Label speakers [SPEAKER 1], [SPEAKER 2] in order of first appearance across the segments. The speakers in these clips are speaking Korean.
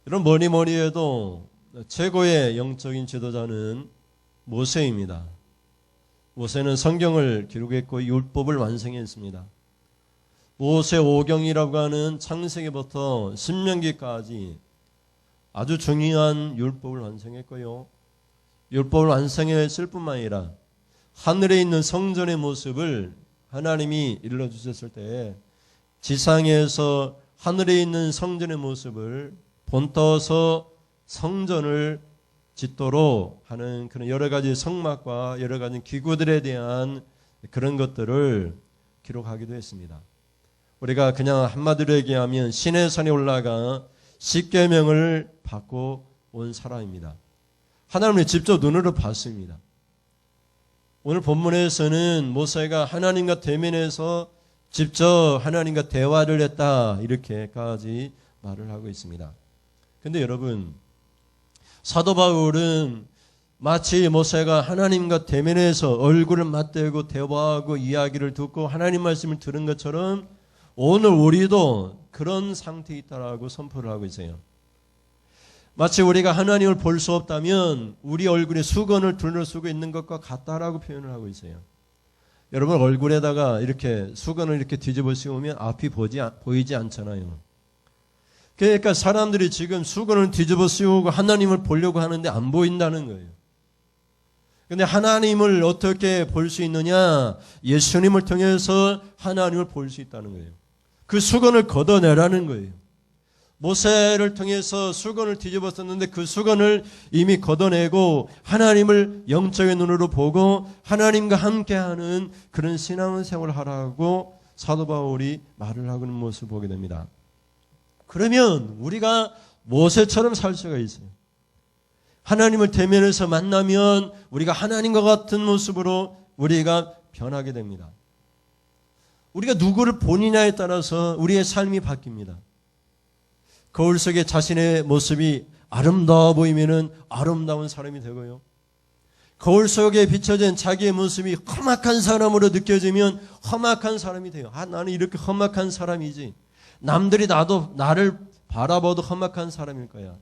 [SPEAKER 1] 이런 뭐니 해도 최고의 영적인 지도자는 모세입니다. 모세는 성경을 기록했고 율법을 완성했습니다. 모세 오경이라고 하는 창세기부터 신명기까지 아주 중요한 율법을 완성했고요. 율법을 완성했을 뿐만 아니라 하늘에 있는 성전의 모습을 하나님이 일러주셨을 때 지상에서 하늘에 있는 성전의 모습을 본떠서 성전을 짓도록 하는 그런 여러 가지 성막과 여러 가지 기구들에 대한 그런 것들을 기록하기도 했습니다. 우리가 그냥 한마디로 얘기하면 시내 산에 올라가 십계명을 받고 온 사람입니다. 하나님을 직접 눈으로 봤습니다. 오늘 본문에서는 모세가 하나님과 대면해서 직접 하나님과 대화를 했다 이렇게까지 말을 하고 있습니다. 근데 여러분, 사도 바울은 마치 모세가 하나님과 대면해서 얼굴을 맞대고 대화하고 이야기를 듣고 하나님 말씀을 들은 것처럼 오늘 우리도 그런 상태에 있다라고 선포를 하고 있어요. 마치 우리가 하나님을 볼 수 없다면 우리 얼굴에 수건을 둘러쓰고 있는 것과 같다라고 표현을 하고 있어요. 여러분 얼굴에다가 이렇게 수건을 이렇게 뒤집어 씌우면 앞이 보이지 않잖아요. 그러니까 사람들이 지금 수건을 뒤집어 씌우고 하나님을 보려고 하는데 안 보인다는 거예요. 근데 하나님을 어떻게 볼 수 있느냐? 예수님을 통해서 하나님을 볼 수 있다는 거예요. 그 수건을 걷어내라는 거예요. 모세를 통해서 수건을 뒤집어 썼는데 그 수건을 이미 걷어내고 하나님을 영적인 눈으로 보고 하나님과 함께하는 그런 신앙생활을 하라고 사도 바울이 말을 하고 있는 모습을 보게 됩니다. 그러면 우리가 모세처럼 살 수가 있어요. 하나님을 대면해서 만나면 우리가 하나님과 같은 모습으로 우리가 변하게 됩니다. 우리가 누구를 보느냐에 따라서 우리의 삶이 바뀝니다. 거울 속에 자신의 모습이 아름다워 보이면은 아름다운 사람이 되고요. 거울 속에 비춰진 자기의 모습이 험악한 사람으로 느껴지면 험악한 사람이 돼요. 나는 이렇게 험악한 사람이지. 남들이 나를 바라봐도 험악한 사람일 거야.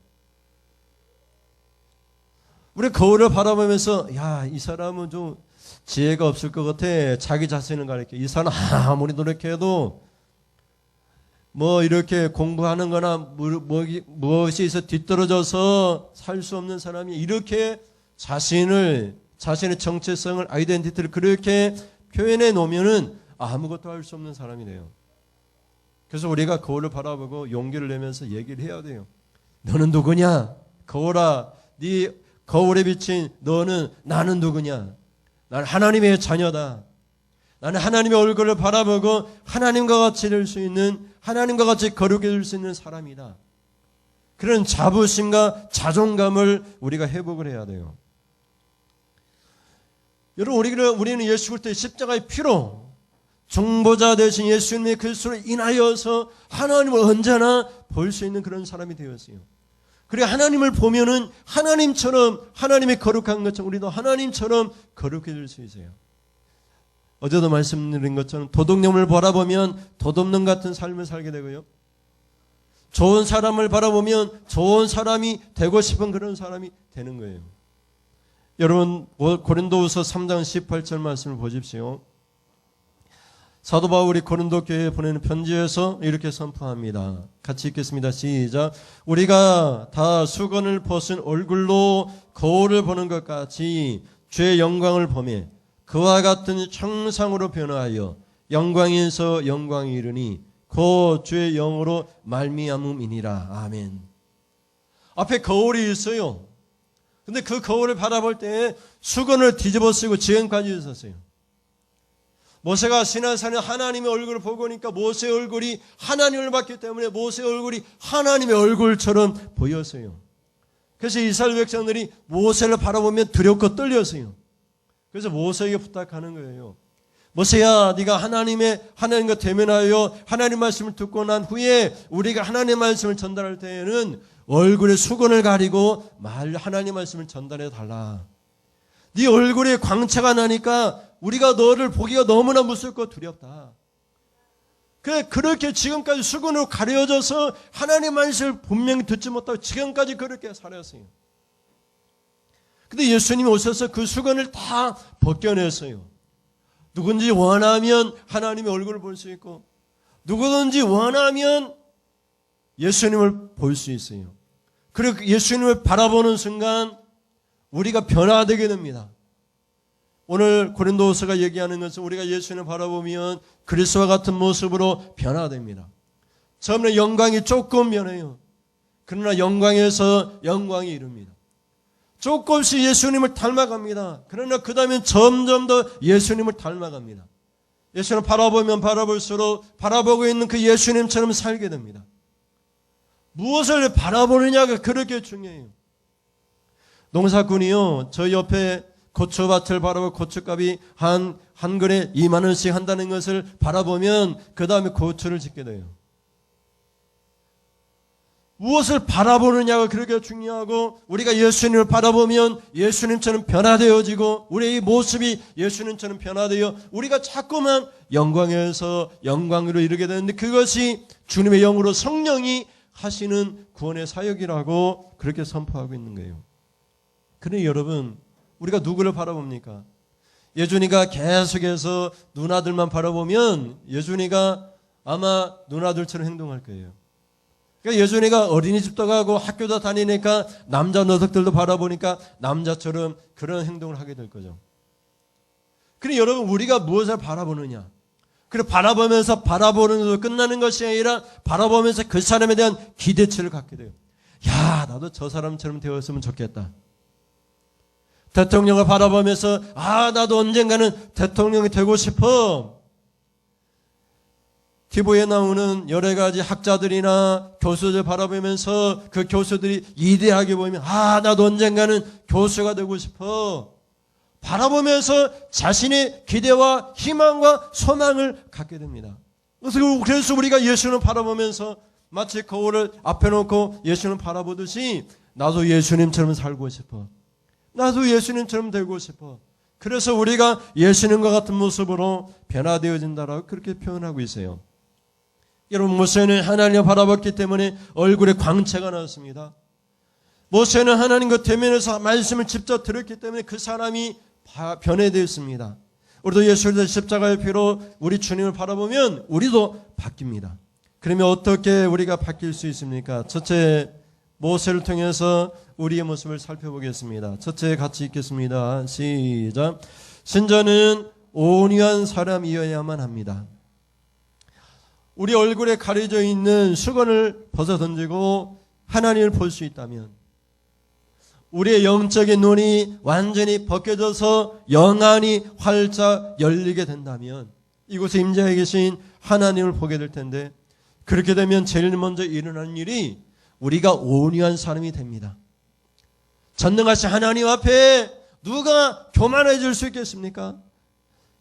[SPEAKER 1] 우리 거울을 바라보면서 이 사람은 좀 지혜가 없을 것 같아. 자기 자신을 가리켜. 이 사람 아무리 노력해도 이렇게 공부하는 거나 무엇이 있어 뒤떨어져서 살 수 없는 사람이 이렇게 자신의 정체성을 아이덴티티를 그렇게 표현해 놓으면은 아무것도 할 수 없는 사람이 돼요. 그래서 우리가 거울을 바라보고 용기를 내면서 얘기를 해야 돼요. 너는 누구냐? 거울아, 네 거울에 비친 너는 나는 누구냐? 나는 하나님의 자녀다. 나는 하나님의 얼굴을 바라보고 하나님과 같이 될 수 있는 하나님과 같이 거룩해질 수 있는 사람이다. 그런 자부심과 자존감을 우리가 회복을 해야 돼요. 여러분 우리는 예수 그리스도의 십자가의 피로 중보자 되신 예수님의 그리스도로 인하여서 하나님을 언제나 볼 수 있는 그런 사람이 되었어요. 그래 하나님을 보면은 하나님처럼 하나님의 거룩한 것처럼 우리도 하나님처럼 거룩해질 수 있어요. 어제도 말씀드린 것처럼 도둑놈을 바라보면 도둑놈 같은 삶을 살게 되고요. 좋은 사람을 바라보면 좋은 사람이 되고 싶은 그런 사람이 되는 거예요. 여러분 고린도후서 3장 18절 말씀을 보십시오. 사도 바울이 고린도 교회에 보내는 편지에서 이렇게 선포합니다. 같이 읽겠습니다. 시작. 우리가 다 수건을 벗은 얼굴로 거울을 보는 것 같이 주의 영광을 보며 그와 같은 형상으로 변화하여 영광에서 영광이 이르니 곧 주의 영으로 말미암음이니라. 아멘. 앞에 거울이 있어요. 근데 그 거울을 바라볼 때 수건을 뒤집어 쓰고 지금까지 있었어요. 모세가 시내산에 하나님의 얼굴을 보고 오니까 모세의 얼굴이 하나님을 봤기 때문에 모세의 얼굴이 하나님의 얼굴처럼 보였어요. 그래서 이스라엘 백성들이 모세를 바라보면 두렵고 떨렸어요. 그래서 모세에게 부탁하는 거예요. 모세야, 네가 하나님과 대면하여 하나님 말씀을 듣고 난 후에 우리가 하나님의 말씀을 전달할 때에는 얼굴에 수건을 가리고 하나님 말씀을 전달해 달라. 네 얼굴에 광채가 나니까 우리가 너를 보기가 너무나 무섭고 두렵다. 그렇게 지금까지 수건으로 가려져서 하나님 말씀을 분명히 듣지 못하고 지금까지 그렇게 살았어요. 근데 예수님이 오셔서 그 수건을 다 벗겨냈어요. 누군지 원하면 하나님의 얼굴을 볼 수 있고, 누구든지 원하면 예수님을 볼 수 있어요. 그리고 예수님을 바라보는 순간 우리가 변화되게 됩니다. 오늘 고린도후서가 얘기하는 것은 우리가 예수님을 바라보면 그리스도와 같은 모습으로 변화됩니다. 처음에 영광이 조금 변해요. 그러나 영광에서 영광이 이릅니다. 조금씩 예수님을 닮아갑니다. 그러나 그 다음에 점점 더 예수님을 닮아갑니다. 예수님을 바라보면 바라볼수록 바라보고 있는 그 예수님처럼 살게 됩니다. 무엇을 바라보느냐가 그렇게 중요해요. 농사꾼이요, 저 옆에 고추밭을 바라보고 고추값이 한 근에 2만 원씩 한다는 것을 바라보면 그 다음에 고추를 짓게 돼요. 무엇을 바라보느냐가 그렇게 중요하고, 우리가 예수님을 바라보면 예수님처럼 변화되어지고, 우리의 모습이 예수님처럼 변화되어 우리가 자꾸만 영광에서 영광으로 이르게 되는데, 그것이 주님의 영으로 성령이 하시는 구원의 사역이라고 그렇게 선포하고 있는 거예요. 그러니 여러분, 우리가 누구를 바라봅니까? 예준이가 계속해서 누나들만 바라보면 예준이가 아마 누나들처럼 행동할 거예요. 그러니까 예준이가 어린이집도 가고 학교도 다니니까 남자 녀석들도 바라보니까 남자처럼 그런 행동을 하게 될 거죠. 그러니 여러분, 우리가 무엇을 바라보느냐? 그래, 바라보면서 바라보는 것으로 끝나는 것이 아니라 바라보면서 그 사람에 대한 기대치를 갖게 돼요. 야, 나도 저 사람처럼 되었으면 좋겠다. 대통령을 바라보면서 나도 언젠가는 대통령이 되고 싶어. TV에 나오는 여러 가지 학자들이나 교수들 바라보면서 그 교수들이 이대하게 보이면 나도 언젠가는 교수가 되고 싶어. 바라보면서 자신의 기대와 희망과 소망을 갖게 됩니다. 그래서 우리가 예수님을 바라보면서 마치 거울을 앞에 놓고 예수님을 바라보듯이 나도 예수님처럼 살고 싶어. 나도 예수님처럼 되고 싶어. 그래서 우리가 예수님과 같은 모습으로 변화되어진다라고 그렇게 표현하고 있어요. 여러분, 모세는 하나님을 바라봤기 때문에 얼굴에 광채가 나왔습니다. 모세는 하나님과 대면에서 말씀을 직접 들었기 때문에 그 사람이 변해되었습니다. 우리도 예수의 십자가의 피로 우리 주님을 바라보면 우리도 바뀝니다. 그러면 어떻게 우리가 바뀔 수 있습니까? 첫째, 모세를 통해서 우리의 모습을 살펴보겠습니다. 첫째, 같이 읽겠습니다. 시작. 신자는 온유한 사람이어야만 합니다. 우리 얼굴에 가려져 있는 수건을 벗어 던지고 하나님을 볼 수 있다면, 우리의 영적인 눈이 완전히 벗겨져서 영안이 활짝 열리게 된다면 이곳에 임재해 계신 하나님을 보게 될 텐데, 그렇게 되면 제일 먼저 일어나는 일이 우리가 온유한 사람이 됩니다. 전능하신 하나님 앞에 누가 교만해질 수 있겠습니까?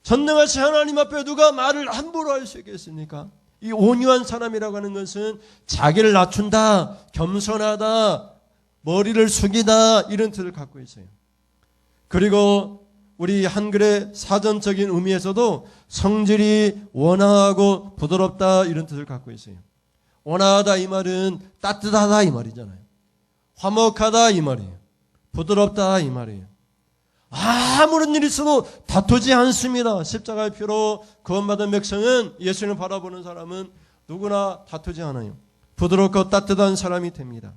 [SPEAKER 1] 전능하신 하나님 앞에 누가 말을 함부로 할 수 있겠습니까? 이 온유한 사람이라고 하는 것은 자기를 낮춘다, 겸손하다, 머리를 숙이다, 이런 뜻을 갖고 있어요. 그리고 우리 한글의 사전적인 의미에서도 성질이 온화하고 부드럽다, 이런 뜻을 갖고 있어요. 온화하다 이 말은 따뜻하다 이 말이잖아요. 화목하다 이 말이에요. 부드럽다 이 말이에요. 아무런 일이 있어도 다투지 않습니다. 십자가의 피로 구원받은 백성은, 예수님을 바라보는 사람은 누구나 다투지 않아요. 부드럽고 따뜻한 사람이 됩니다.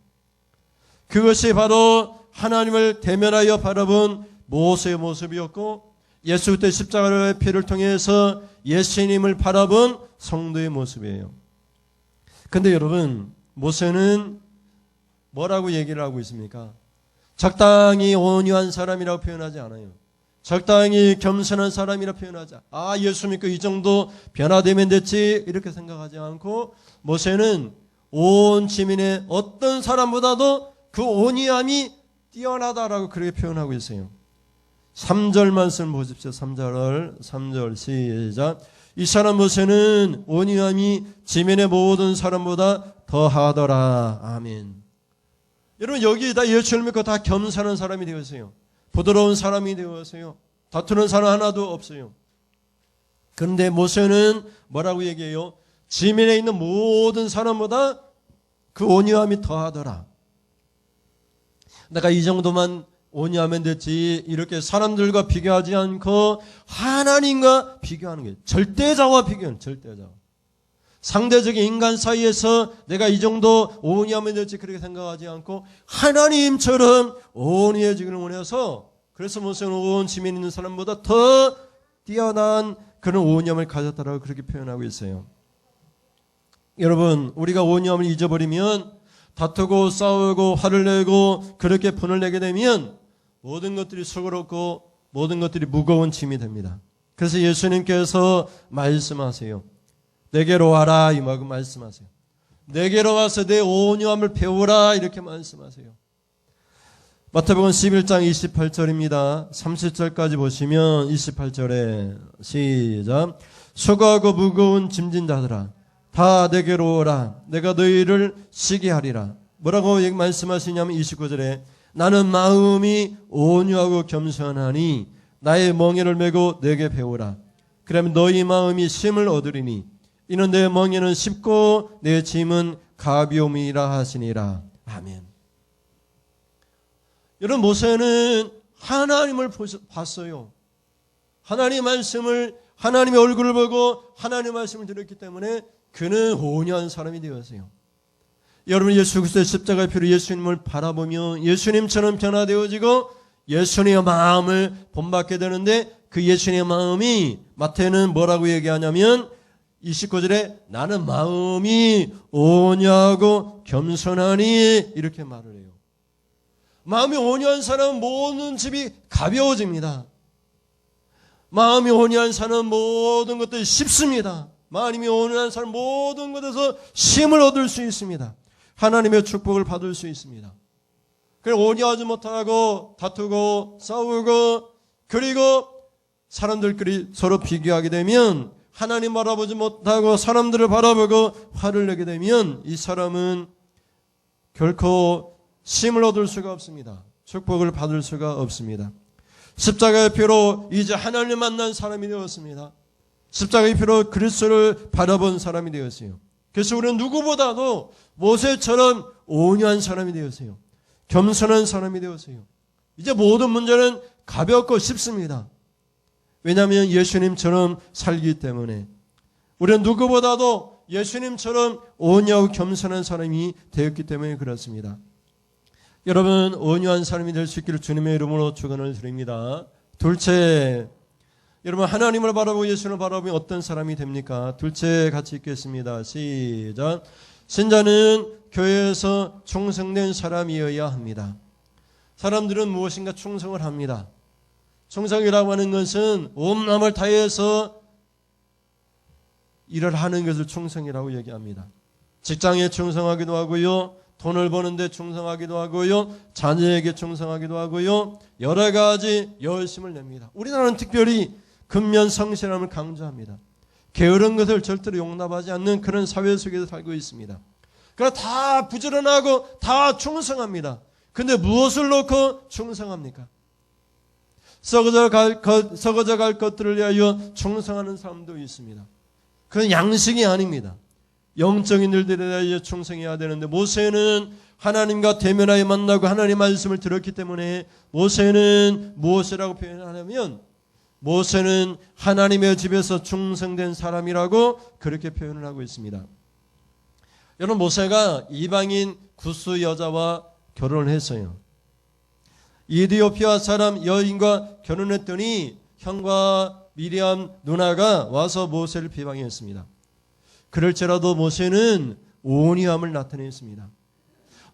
[SPEAKER 1] 그것이 바로 하나님을 대면하여 바라본 모세의 모습이었고, 예수 그리스도의 십자가의 피를 통해서 예수님을 바라본 성도의 모습이에요. 근데 여러분, 모세는 뭐라고 얘기를 하고 있습니까? 적당히 온유한 사람이라고 표현하지 않아요. 적당히 겸손한 사람이라고 표현하지 않아요. 예수 믿고 이 정도 변화되면 됐지, 이렇게 생각하지 않고, 모세는 온 지민의 어떤 사람보다도 그 온유함이 뛰어나다라고 그렇게 표현하고 있어요. 3절 말씀 보십시오. 3절 시작. 이 사람 모세는 온유함이 지면의 모든 사람보다 더하더라. 아멘. 여러분, 여기 다 예수를 믿고 다 겸손한 사람이 되었어요. 부드러운 사람이 되었어요. 다투는 사람 하나도 없어요. 그런데 모세는 뭐라고 얘기해요? 지면에 있는 모든 사람보다 그 온유함이 더하더라. 내가 이 정도만 온유하면 됐지, 이렇게 사람들과 비교하지 않고 하나님과 비교하는 거예요. 절대자와 비교하는, 절대자. 상대적인 인간 사이에서 내가 이 정도 온유하면 될지 그렇게 생각하지 않고 하나님처럼 온유해지기를 원해서, 그래서 모세는 온 지면에 있는 사람보다 더 뛰어난 그런 온유함을 가졌다라고 그렇게 표현하고 있어요. 여러분, 우리가 온유함을 잊어버리면, 다투고 싸우고 화를 내고 그렇게 분을 내게 되면 모든 것들이 수고롭고 모든 것들이 무거운 짐이 됩니다. 그래서 예수님께서 말씀하세요. 내게로 와라, 이 말씀하세요. 내게로 와서 내 온유함을 배우라, 이렇게 말씀하세요. 마태복음 11장 28절입니다. 30절까지 보시면 28절에 시작. 수고하고 무거운 짐진 자들아, 다 내게로 오라. 내가 너희를 쉬게 하리라. 뭐라고 말씀하시냐면 29절에 나는 마음이 온유하고 겸손하니 나의 멍에를 메고 내게 배우라. 그러면 너희 마음이 쉼을 얻으리니 이는 내 멍에는 쉽고 내 짐은 가벼움이라 하시니라. 아멘. 여러분, 모세는 하나님을 봤어요. 하나님의 말씀을, 하나님의 얼굴을 보고 하나님의 말씀을 들었기 때문에 그는 온유한 사람이 되었어요. 여러분, 예수 그리스도의 십자가의 피로 예수님을 바라보며 예수님처럼 변화되어지고 예수님의 마음을 본받게 되는데, 그 예수님의 마음이 마태는 뭐라고 얘기하냐면 29절에 나는 마음이 온유하고 겸손하니, 이렇게 말을 해요. 마음이 온유한 사람은 모든 집이 가벼워집니다. 마음이 온유한 사람은 모든 것들이 쉽습니다. 마음이 온유한 사람은 모든 것에서 쉼을 얻을 수 있습니다. 하나님의 축복을 받을 수 있습니다. 그래서 온유하지 못하고 다투고 싸우고, 그리고 사람들끼리 서로 비교하게 되면, 하나님 바라보지 못하고 사람들을 바라보고 화를 내게 되면 이 사람은 결코 쉼을 얻을 수가 없습니다. 축복을 받을 수가 없습니다. 십자가의 피로 이제 하나님을 만난 사람이 되었습니다. 십자가의 피로 그리스도를 바라본 사람이 되었어요. 그래서 우리는 누구보다도 모세처럼 온유한 사람이 되었어요. 겸손한 사람이 되었어요. 이제 모든 문제는 가볍고 쉽습니다. 왜냐하면 예수님처럼 살기 때문에. 우리는 누구보다도 예수님처럼 온유하고 겸손한 사람이 되었기 때문에 그렇습니다. 여러분, 온유한 사람이 될 수 있기를 주님의 이름으로 축원을 드립니다. 둘째, 여러분, 하나님을 바라보고 예수를 바라보면 어떤 사람이 됩니까? 둘째 같이 읽겠습니다. 시작. 신자는 교회에서 충성된 사람이어야 합니다. 사람들은 무엇인가 충성을 합니다. 충성이라고 하는 것은 온 마음을 다해서 일을 하는 것을 충성이라고 얘기합니다. 직장에 충성하기도 하고요, 돈을 버는데 충성하기도 하고요, 자녀에게 충성하기도 하고요, 여러 가지 열심을 냅니다. 우리나라는 특별히 근면 성실함을 강조합니다. 게으른 것을 절대로 용납하지 않는 그런 사회 속에서 살고 있습니다. 그러나 다 부지런하고 다 충성합니다. 근데 무엇을 놓고 충성합니까? 썩어져 갈 것들을 위하여 충성하는 사람도 있습니다. 그건 양식이 아닙니다. 영적인 일들에 대하여 충성해야 되는데, 모세는 하나님과 대면하여 만나고 하나님의 말씀을 들었기 때문에 모세는 무엇이라고 표현하냐면, 모세는 하나님의 집에서 충성된 사람이라고 그렇게 표현을 하고 있습니다. 여러분, 모세가 이방인 구스 여자와 결혼을 했어요. 이디오피아 사람 여인과 결혼했더니 형과 미리암 누나가 와서 모세를 비방했습니다. 그럴지라도 모세는 온유함을 나타냈습니다.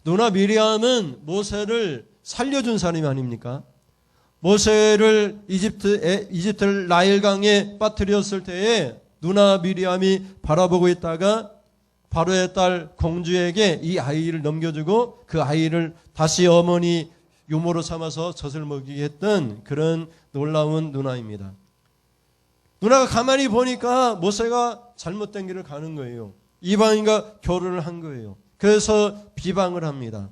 [SPEAKER 1] 누나 미리암은 모세를 살려준 사람이 아닙니까? 모세를 이집트를 나일강에 빠뜨렸을 때에 누나 미리암이 바라보고 있다가 바로의 딸 공주에게 이 아이를 넘겨주고 그 아이를 다시 어머니 유모로 삼아서 젖을 먹이게 했던 그런 놀라운 누나입니다. 누나가 가만히 보니까 모세가 잘못된 길을 가는 거예요. 이방인과 결혼을 한 거예요. 그래서 비방을 합니다.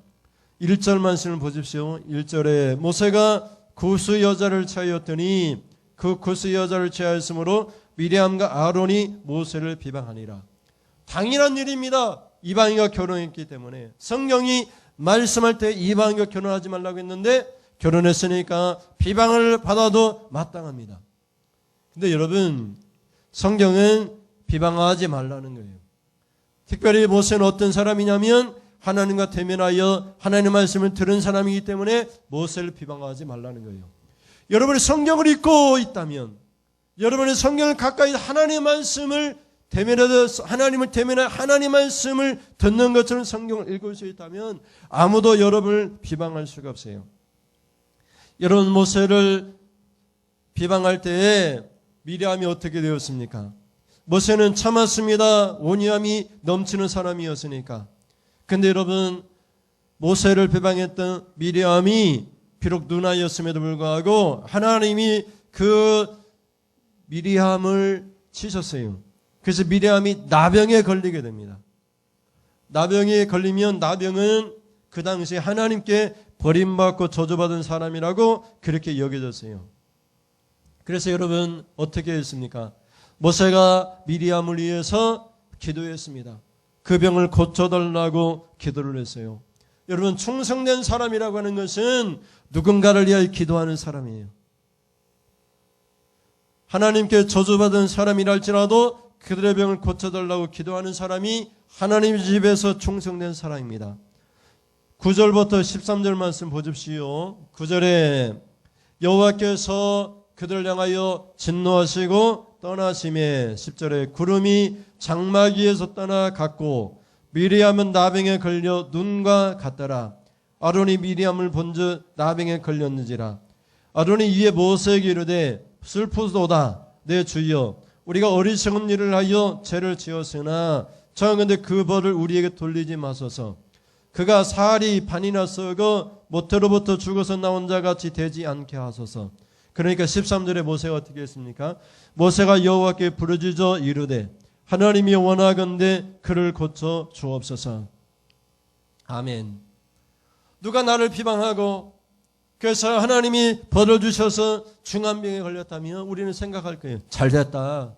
[SPEAKER 1] 1절 말씀을 보십시오. 1절에 모세가 구스 여자를 취하였더니 그 구스 여자를 취하였으므로 미리암과 아론이 모세를 비방하니라. 당연한 일입니다. 이방인과 결혼했기 때문에. 성경이 말씀할 때 이방인과 결혼하지 말라고 했는데 결혼했으니까 비방을 받아도 마땅합니다. 근데 여러분, 성경은 비방하지 말라는 거예요. 특별히 모세는 어떤 사람이냐면 하나님과 대면하여 하나님의 말씀을 들은 사람이기 때문에 모세를 비방하지 말라는 거예요. 여러분이 성경을 읽고 있다면, 여러분이 성경을 가까이 하나님의 말씀을 하나님을 대면해 하나님의 말씀을 듣는 것처럼 성경을 읽을 수 있다면 아무도 여러분을 비방할 수가 없어요. 여러분, 모세를 비방할 때에 미리암이 어떻게 되었습니까? 모세는 참았습니다. 온유함이 넘치는 사람이었으니까. 근데 여러분, 모세를 비방했던 미리암이 비록 누나였음에도 불구하고 하나님이 그 미리암을 치셨어요. 그래서 미리암이 나병에 걸리게 됩니다. 나병에 걸리면 나병은 그 당시에 하나님께 버림받고 저주받은 사람이라고 그렇게 여겨졌어요. 그래서 여러분 어떻게 했습니까? 모세가 미리암을 위해서 기도했습니다. 그 병을 고쳐달라고 기도를 했어요. 여러분, 충성된 사람이라고 하는 것은 누군가를 위하여 기도하는 사람이에요. 하나님께 저주받은 사람이라 할지라도 그들의 병을 고쳐달라고 기도하는 사람이 하나님 집에서 충성된 사람입니다. 9절부터 13절 말씀 보십시오. 9절에 여호와께서 그들을 향하여 진노하시고 떠나심에 10절에 구름이 장막 위에서 떠나 갔고 미리암은 나병에 걸려 눈과 같더라. 아론이 미리암을 본즉 나병에 걸렸는지라. 아론이 이에 모세에게 이르되 슬프도다 내 주여, 우리가 어리석은 일을 하여 죄를 지었으나 청하건대 그 벌을 우리에게 돌리지 마소서. 그가 살이 반이나 썩어 모태로부터 죽어서 나온 자 같이 되지 않게 하소서. 그러니까 13절에 모세가 어떻게 했습니까? 모세가 여호와께 부르짖어 이르되 하나님이 원하건대 그를 고쳐 주옵소서. 아멘. 누가 나를 비방하고 그래서 하나님이 벌을 주셔서 중한병에 걸렸다면 우리는 생각할 거예요. 잘됐다.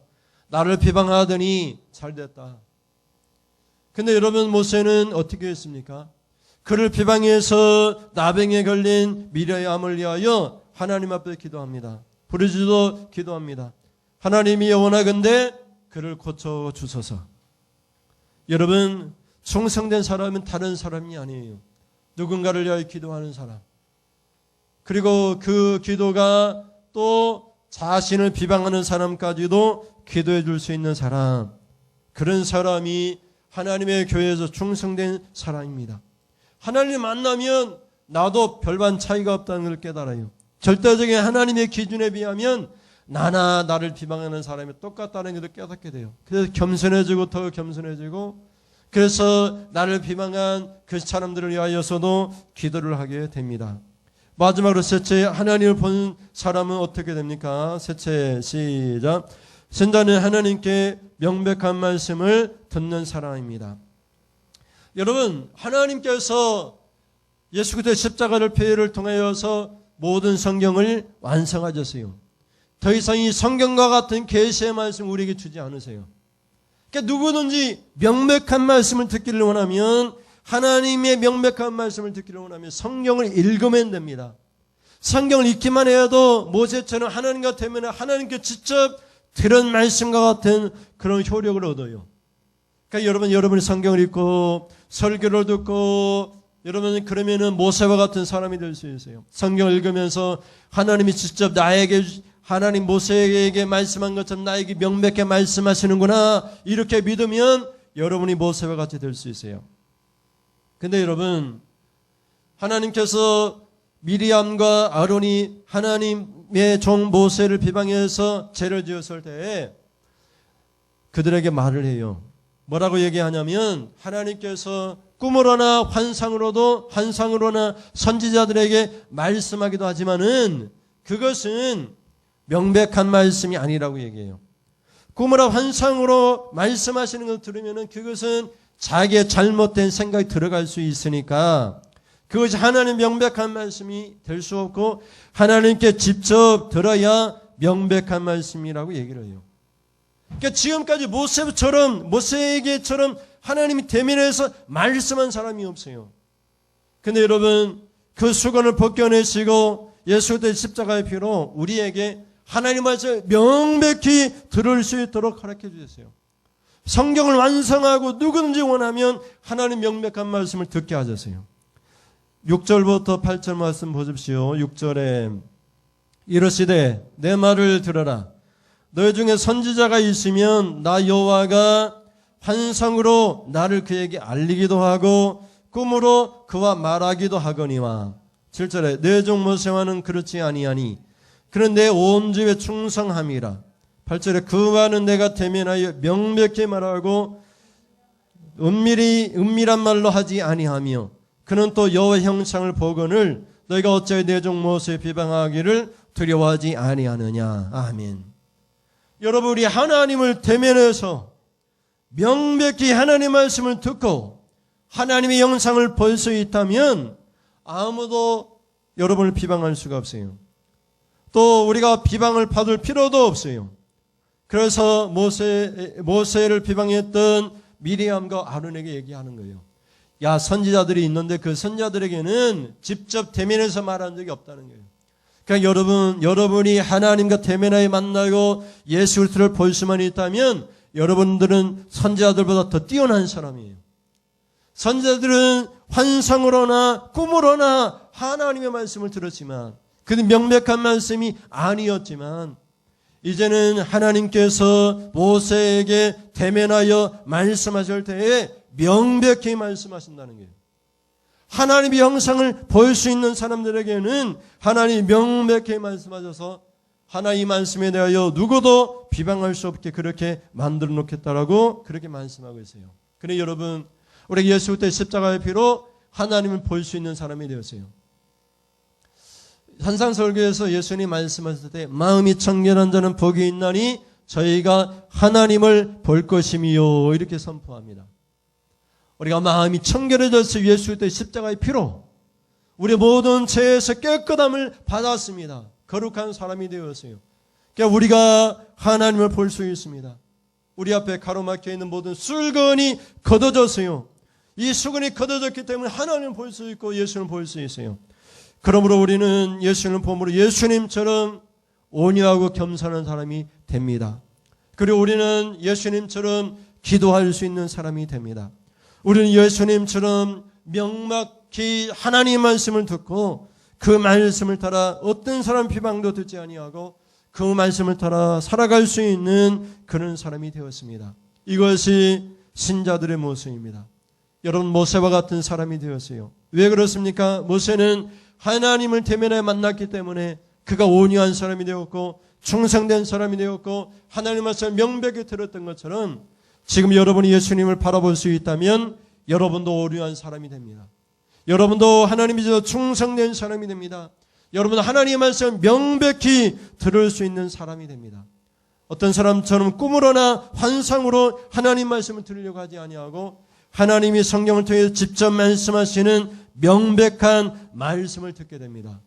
[SPEAKER 1] 나를 비방하더니 잘됐다. 근데 여러분, 모세는 어떻게 했습니까? 그를 비방해서 나병에 걸린 미리암을 위하여 하나님 앞에 기도합니다. 부르짖어 기도합니다. 하나님이 원하건대 그를 고쳐 주소서. 여러분, 충성된 사람은 다른 사람이 아니에요. 누군가를 위하여 기도하는 사람. 그리고 그 기도가 또 자신을 비방하는 사람까지도 기도해 줄 수 있는 사람. 그런 사람이 하나님의 교회에서 충성된 사람입니다. 하나님 만나면 나도 별반 차이가 없다는 걸 깨달아요. 절대적인 하나님의 기준에 비하면 나나 나를 비방하는 사람이 똑같다는 것을 깨닫게 돼요. 그래서 겸손해지고 더 겸손해지고, 그래서 나를 비방한 그 사람들을 위하여서도 기도를 하게 됩니다. 마지막으로 셋째, 하나님을 본 사람은 어떻게 됩니까? 셋째, 시작. 선자는 하나님께 명백한 말씀을 듣는 사람입니다. 여러분, 하나님께서 예수 그리스도의 십자가를 피해를 통하여서 모든 성경을 완성하셨어요. 더 이상 이 성경과 같은 계시의 말씀 우리에게 주지 않으세요. 그러니까 누구든지 명백한 말씀을 듣기를 원하면, 하나님의 명백한 말씀을 듣기를 원하면 성경을 읽으면 됩니다. 성경을 읽기만 해도 모세처럼 하나님과 대면에 하나님께 직접 들은 말씀과 같은 그런 효력을 얻어요. 그러니까 여러분이 성경을 읽고 설교를 듣고 여러분은 그러면은 모세와 같은 사람이 될 수 있어요. 성경을 읽으면서 하나님이 직접 나에게, 하나님 모세에게 말씀한 것처럼 나에게 명백하게 말씀하시는구나, 이렇게 믿으면 여러분이 모세와 같이 될 수 있어요. 근데 여러분, 하나님께서 미리암과 아론이 하나님의 종 모세를 비방해서 죄를 지었을 때 그들에게 말을 해요. 뭐라고 얘기하냐면, 하나님께서 꿈으로나 환상으로나 선지자들에게 말씀하기도 하지만은 그것은 명백한 말씀이 아니라고 얘기해요. 꿈으로 환상으로 말씀하시는 걸 들으면은 그것은 자기의 잘못된 생각이 들어갈 수 있으니까 그것이 하나님 명백한 말씀이 될 수 없고, 하나님께 직접 들어야 명백한 말씀이라고 얘기를 해요. 그러니까 지금까지 모세에게처럼 하나님이 대면해서 말씀한 사람이 없어요. 근데 여러분, 그 수건을 벗겨내시고 예수 그리스도의 십자가의 피로 우리에게 하나님 말씀을 명백히 들을 수 있도록 허락해 주셨어요. 성경을 완성하고 누구든지 원하면 하나님 명백한 말씀을 듣게 하셨어요. 6절부터 8절 말씀 보십시오. 6절에 이르시되 내 말을 들어라. 너희 중에 선지자가 있으면 나 여호와가 환상으로 나를 그에게 알리기도 하고 꿈으로 그와 말하기도 하거니와. 7절에 내 종 모세와는 그렇지 아니하니 그는 내 온 집에 충성함이라. 8절에 그와는 내가 대면하여 명백히 말하고 은밀한 말로 하지 아니하며 그는 또 여호와의 형상을 보거늘 너희가 어찌하여 내 종 모세에 비방하기를 두려워하지 아니하느냐. 아멘. 여러분, 우리 하나님을 대면해서 명백히 하나님의 말씀을 듣고 하나님의 형상을 볼 수 있다면 아무도 여러분을 비방할 수가 없어요. 또 우리가 비방을 받을 필요도 없어요. 그래서 모세를 비방했던 미리암과 아론에게 얘기하는 거예요. 야, 선지자들이 있는데 그 선지자들에게는 직접 대면해서 말한 적이 없다는 거예요. 그러니까 여러분이 하나님과 대면하여 만나고 예수 그리스도를 볼 수만 있다면 여러분들은 선지자들보다 더 뛰어난 사람이에요. 선지자들은 환상으로나 꿈으로나 하나님의 말씀을 들었지만 그는 명백한 말씀이 아니었지만 이제는 하나님께서 모세에게 대면하여 말씀하실 때에 명백히 말씀하신다는 거예요. 하나님의 형상을 볼 수 있는 사람들에게는 하나님이 명백히 말씀하셔서 하나님의 말씀에 대하여 누구도 비방할 수 없게 그렇게 만들어 놓겠다라고 그렇게 말씀하고 있어요. 그런데 여러분, 우리 예수 그리스도의 십자가의 피로 하나님을 볼 수 있는 사람이 되었어요. 산상설교에서 예수님이 말씀하실 때 마음이 청결한 자는 복이 있나니 저희가 하나님을 볼 것임이요 이렇게 선포합니다. 우리가 마음이 청결해져서 예수 그리스도의 십자가의 피로 우리 모든 죄에서 깨끗함을 받았습니다. 거룩한 사람이 되었어요. 그러니까 우리가 하나님을 볼 수 있습니다. 우리 앞에 가로막혀 있는 모든 수건이 걷어졌어요. 이 수건이 걷어졌기 때문에 하나님을 볼 수 있고 예수님을 볼 수 있어요. 그러므로 우리는 예수님을 보므로 예수님처럼 온유하고 겸손한 사람이 됩니다. 그리고 우리는 예수님처럼 기도할 수 있는 사람이 됩니다. 우리는 예수님처럼 명확히 하나님의 말씀을 듣고 그 말씀을 따라 어떤 사람 비방도 듣지 아니하고 그 말씀을 따라 살아갈 수 있는 그런 사람이 되었습니다. 이것이 신자들의 모습입니다. 여러분, 모세와 같은 사람이 되었어요. 왜 그렇습니까? 모세는 하나님을 대면에 만났기 때문에 그가 온유한 사람이 되었고 충성된 사람이 되었고 하나님의 말씀을 명백히 들었던 것처럼 지금 여러분이 예수님을 바라볼 수 있다면 여러분도 온유한 사람이 됩니다. 여러분도 하나님이 더 충성된 사람이 됩니다. 여러분은 하나님의 말씀을 명백히 들을 수 있는 사람이 됩니다. 어떤 사람처럼 꿈으로나 환상으로 하나님 말씀을 들으려고 하지 아니하고 하나님이 성경을 통해 직접 말씀하시는 명백한 말씀을 듣게 됩니다.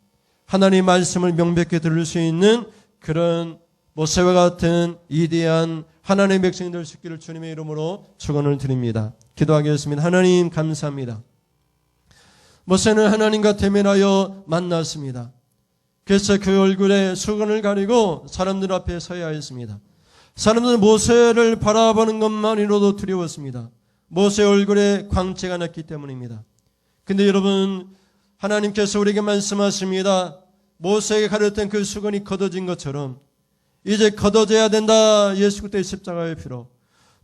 [SPEAKER 1] 하나님의 말씀을 명백히 들을 수 있는 그런 모세와 같은 위대한 하나님의 백성이 될 수 있기를 주님의 이름으로 축원을 드립니다. 기도하겠습니다. 하나님 감사합니다. 모세는 하나님과 대면하여 만났습니다. 그래서 그 얼굴에 수건을 가리고 사람들 앞에 서야 했습니다. 사람들은 모세를 바라보는 것만으로도 두려웠습니다. 모세 얼굴에 광채가 났기 때문입니다. 근데 여러분, 하나님께서 우리에게 말씀하십니다. 모세에게 가렸던 그 수건이 걷어진 것처럼 이제 걷어져야 된다. 예수 그리스도의 십자가의 피로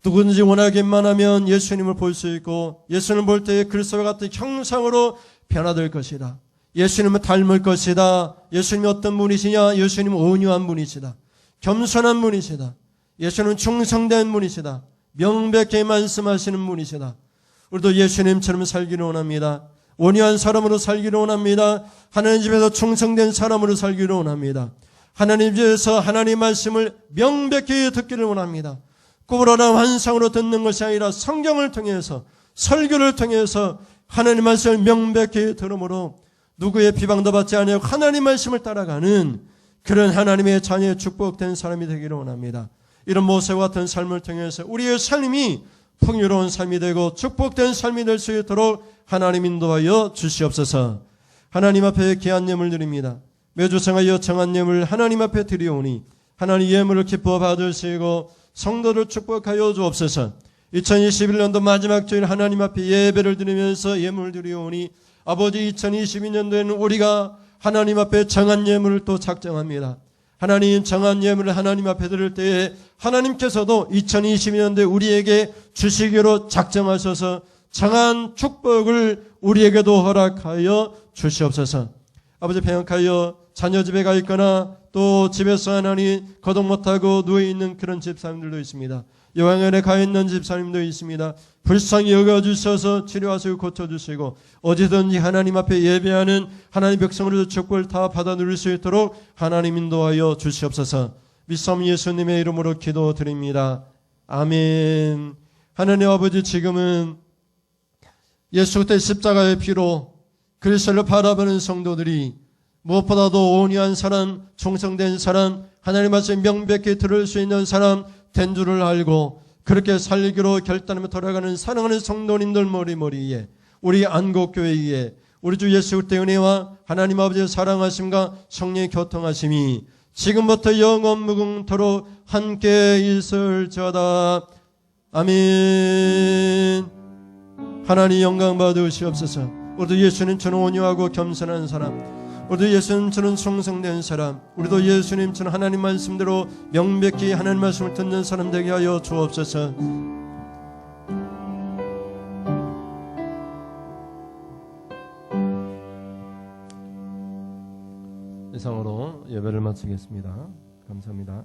[SPEAKER 1] 누구든지 원하기만 하면 예수님을 볼 수 있고 예수님을 볼 때에 그리스도와 같은 형상으로 변화될 것이다. 예수님을 닮을 것이다. 예수님이 어떤 분이시냐? 예수님은 온유한 분이시다. 겸손한 분이시다. 예수님은 충성된 분이시다. 명백히 말씀하시는 분이시다. 우리도 예수님처럼 살기를 원합니다. 온유한 사람으로 살기를 원합니다. 하나님 집에서 충성된 사람으로 살기를 원합니다. 하나님 집에서 하나님 말씀을 명백히 듣기를 원합니다. 꿈으로나 환상으로 듣는 것이 아니라 성경을 통해서 설교를 통해서 하나님 말씀을 명백히 들음으로 누구의 비방도 받지 아니하고 하나님 말씀을 따라가는 그런 하나님의 자녀의 축복된 사람이 되기를 원합니다. 이런 모세와 같은 삶을 통해서 우리의 삶이 풍요로운 삶이 되고 축복된 삶이 될 수 있도록 하나님 인도하여 주시옵소서. 하나님 앞에 귀한 예물 드립니다. 매주 생하여 정한 예물 하나님 앞에 드리오니 하나님 예물을 기뻐 받으시고 성도를 축복하여 주옵소서. 2021년도 마지막 주일 하나님 앞에 예배를 드리면서 예물을 드리오니 아버지 2022년도에는 우리가 하나님 앞에 정한 예물을 또 작정합니다. 하나님 정한 예물을 하나님 앞에 드릴 때에 하나님께서도 2022년도에 우리에게 주시기로 작정하셔서 정한 축복을 우리에게도 허락하여 주시옵소서. 아버지 병약하여 자녀 집에 가 있거나 또 집에서 하나님 거동 못하고 누워있는 그런 집사님들도 있습니다. 요양원에 가 있는 집사님도 있습니다. 불쌍히 여겨주셔서 치료하시고 고쳐주시고 어디든지 하나님 앞에 예배하는 하나님 백성으로서 축복을 다 받아 누릴 수 있도록 하나님 인도하여 주시옵소서. 믿사옵니 예수님의 이름으로 기도드립니다. 아멘. 하나님 아버지, 지금은 예수 그리스도의 십자가의 피로 그리스도를 바라보는 성도들이 무엇보다도 온유한 사람, 충성된 사람, 하나님 말씀 명백히 들을 수 있는 사람 된 줄을 알고 그렇게 살기로 결단하며 돌아가는 사랑하는 성도님들 머리머리에 우리 안국교회에 우리 주 예수 그리스도의 은혜와 하나님 아버지의 사랑하심과 성령의 교통하심이 지금부터 영원 무궁토록 함께 있을지어다. 아멘. 하나님 영광 받으시옵소서. 우리도 예수님처럼 온유하고 겸손한 사람, 우리도 예수님처럼 충성된 사람, 우리도 예수님처럼 하나님 말씀대로 명백히 하나님 말씀을 듣는 사람 되게 하여 주옵소서. 이상으로 예배를 마치겠습니다. 감사합니다.